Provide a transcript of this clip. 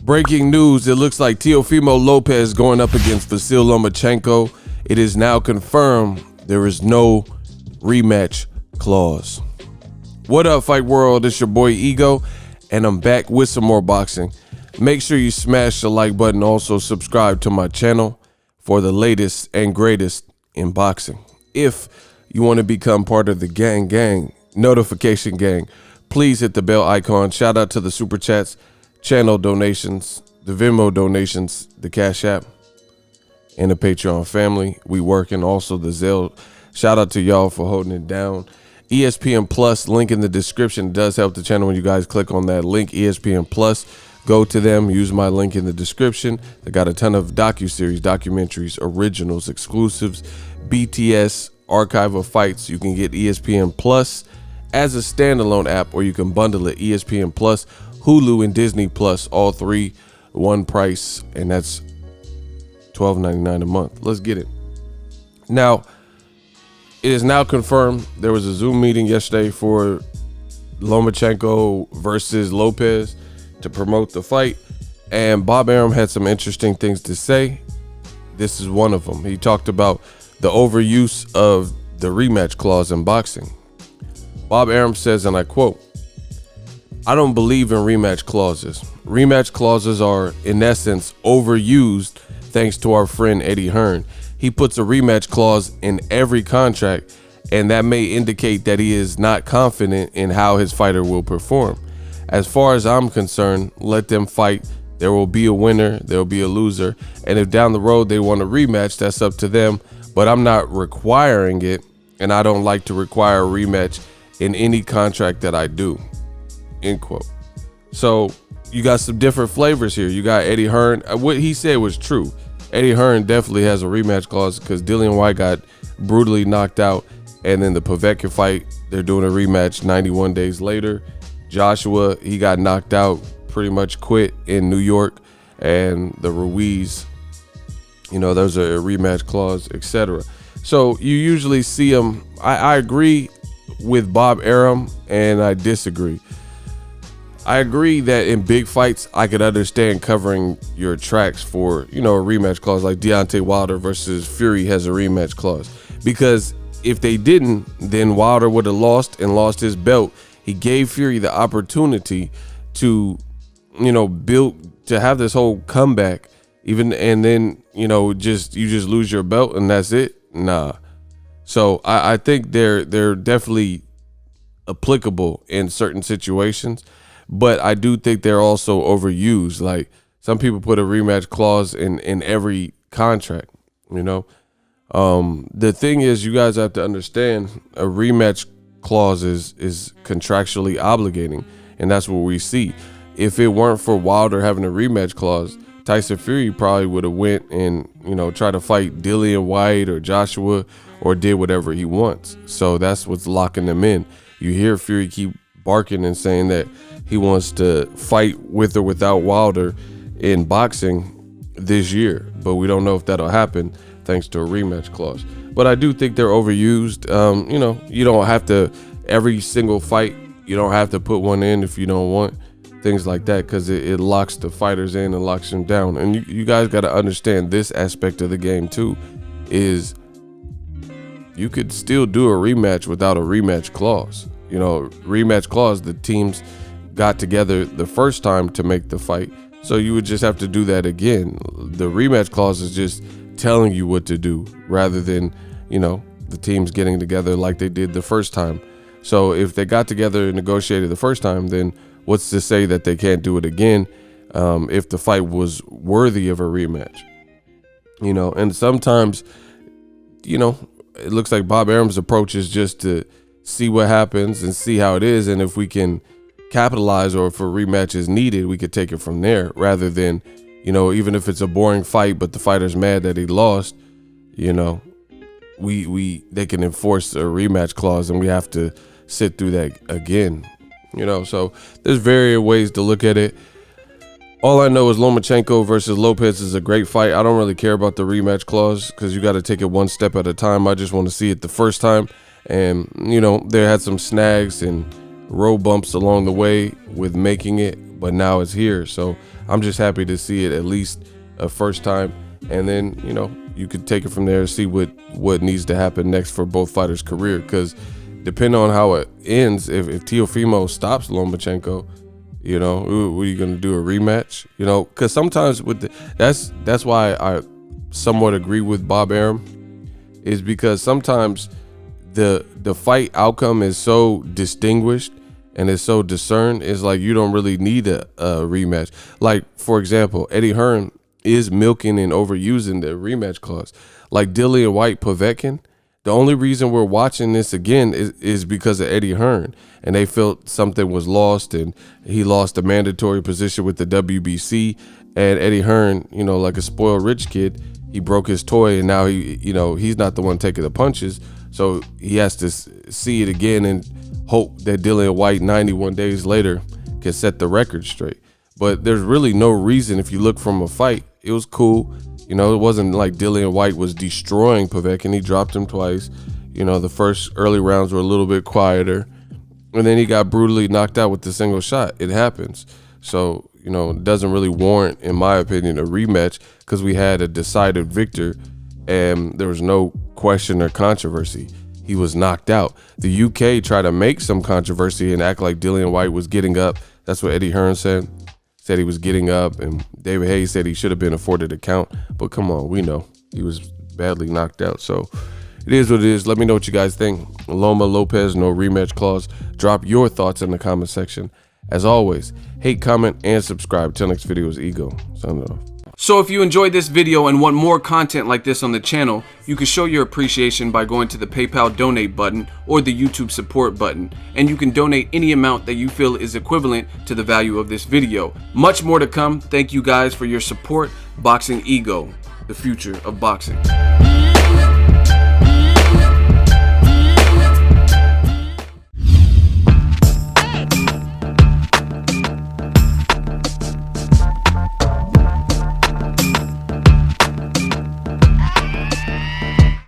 Breaking news, it looks like Teofimo Lopez going up against Lomachenko. It is now confirmed there is no rematch clause. What up, Fight World? It's your boy Ego, and I'm back with some more boxing. Make sure you smash the like button. Also subscribe to my channel for the latest and greatest in boxing. If you want to become part of the gang notification gang, please hit the bell icon. Shout out to the super chats, channel donations, the Venmo donations, the Cash App, and the Patreon family. We working. Also the Zelle. Shout out to y'all for holding it down. ESPN Plus, link in the description. It does help the channel when you guys click on that link, ESPN Plus. Go to them, use my link in the description. They got a ton of docuseries, documentaries, originals, exclusives, BTS, archive of fights. You can get ESPN Plus as a standalone app, or you can bundle it, ESPN Plus, Hulu, and Disney Plus, all three, one price, and that's $12.99 a month. Let's get it. Now, it is now confirmed there was a Zoom meeting yesterday for Lomachenko versus Lopez to promote the fight, and Bob Arum had some interesting things to say. This is one of them. He talked about the overuse of the rematch clause in boxing. Bob Arum says, and I quote, "I don't believe in rematch clauses. Rematch clauses are, in essence, overused thanks to our friend Eddie Hearn. He puts a rematch clause in every contract, and that may indicate that he is not confident in how his fighter will perform. As far as I'm concerned, let them fight. There will be a winner, there will be a loser, and if down the road they want a rematch, that's up to them, but I'm not requiring it, and I don't like to require a rematch in any contract that I do," end quote. So you got some different flavors here. You got Eddie Hearn. What he said was true. Eddie Hearn definitely has a rematch clause because Dillian White got brutally knocked out, and then the Povetkin fight, they're doing a rematch 91 days later. Joshua, he got knocked out, pretty much quit in New York, and the Ruiz, there's a rematch clause, etc. So you usually see them. I agree with Bob Arum, and I disagree. I agree that in big fights, I could understand covering your tracks for, a rematch clause, like Deontay Wilder versus Fury has a rematch clause, because if they didn't, then Wilder would have lost his belt. He gave Fury the opportunity to, build, to have this whole comeback, and then, you just lose your belt and that's it. Nah. So I think they're definitely applicable in certain situations, but I do think they're also overused. Like, some people put a rematch clause in every contract, The thing is, you guys have to understand, a rematch clause is contractually obligating, and that's what we see. If it weren't for Wilder having a rematch clause, Tyson Fury probably would have went and tried to fight Dillian White or Joshua, or did whatever he wants. So that's what's locking them in. You hear Fury keep barking and saying that he wants to fight with or without Wilder in boxing this year, but we don't know if that'll happen thanks to a rematch clause. But I do think they're overused. You don't have to, every single fight, you don't have to put one in if you don't want, things like that, because it locks the fighters in and locks them down. And you guys got to understand this aspect of the game too, is you could still do a rematch without a rematch clause. Rematch clause, the teams got together the first time to make the fight, so you would just have to do that again. The rematch clause is just telling you what to do, rather than the teams getting together like they did the first time. So if they got together and negotiated the first time, then what's to say that they can't do it again if the fight was worthy of a rematch? And sometimes it looks like Bob Arum's approach is just to see what happens and see how it is, and if we can capitalize, or if a rematch is needed, we could take it from there, rather than even if it's a boring fight but the fighter's mad that he lost, they can enforce a rematch clause, and we have to sit through that again. So there's various ways to look at it. All I know is Lomachenko versus Lopez is a great fight. I don't really care about the rematch clause, because you got to take it one step at a time. I just want to see it the first time, and there had some snags and road bumps along the way with making it, but now it's here. So I'm just happy to see it at least a first time, and then you could take it from there and see what needs to happen next for both fighters' career, because depending on how it ends, if Teofimo stops Lomachenko, what are you gonna do, a rematch? Because sometimes that's why I somewhat agree with Bob Arum, is because sometimes the fight outcome is so distinguished and it's so discerned, it's like you don't really need a rematch. Like, for example, Eddie Hearn is milking and overusing the rematch clause. Like Dillian White Povetkin, the only reason we're watching this again is because of Eddie Hearn, and they felt something was lost, and he lost a mandatory position with the WBC, and Eddie Hearn, like a spoiled rich kid, he broke his toy, and now he's not the one taking the punches, so he has to see it again and hope that Dillian White 91 days later can set the record straight. But there's really no reason. If you look from a fight, it was cool. It wasn't like Dillian White was destroying Povetkin. He dropped him twice. The first early rounds were a little bit quieter, and then he got brutally knocked out with the single shot. It happens. So, it doesn't really warrant, in my opinion, a rematch, because we had a decided victor and there was no question or controversy. He was knocked out. The UK tried to make some controversy and act like Dillian White was getting up. That's what Eddie Hearn said he was getting up, and David Hayes said he should have been afforded a count. But come on, we know he was badly knocked out. So it is what it is. Let me know what you guys think. Loma, Lopez, no rematch clause. Drop your thoughts in the comment section. As always, hate, comment, and subscribe. Till next video is Ego. Signing off. So if you enjoyed this video and want more content like this on the channel, you can show your appreciation by going to the PayPal donate button or the YouTube support button, and you can donate any amount that you feel is equivalent to the value of this video. Much more to come. Thank you guys for your support. Boxingego, the future of boxing.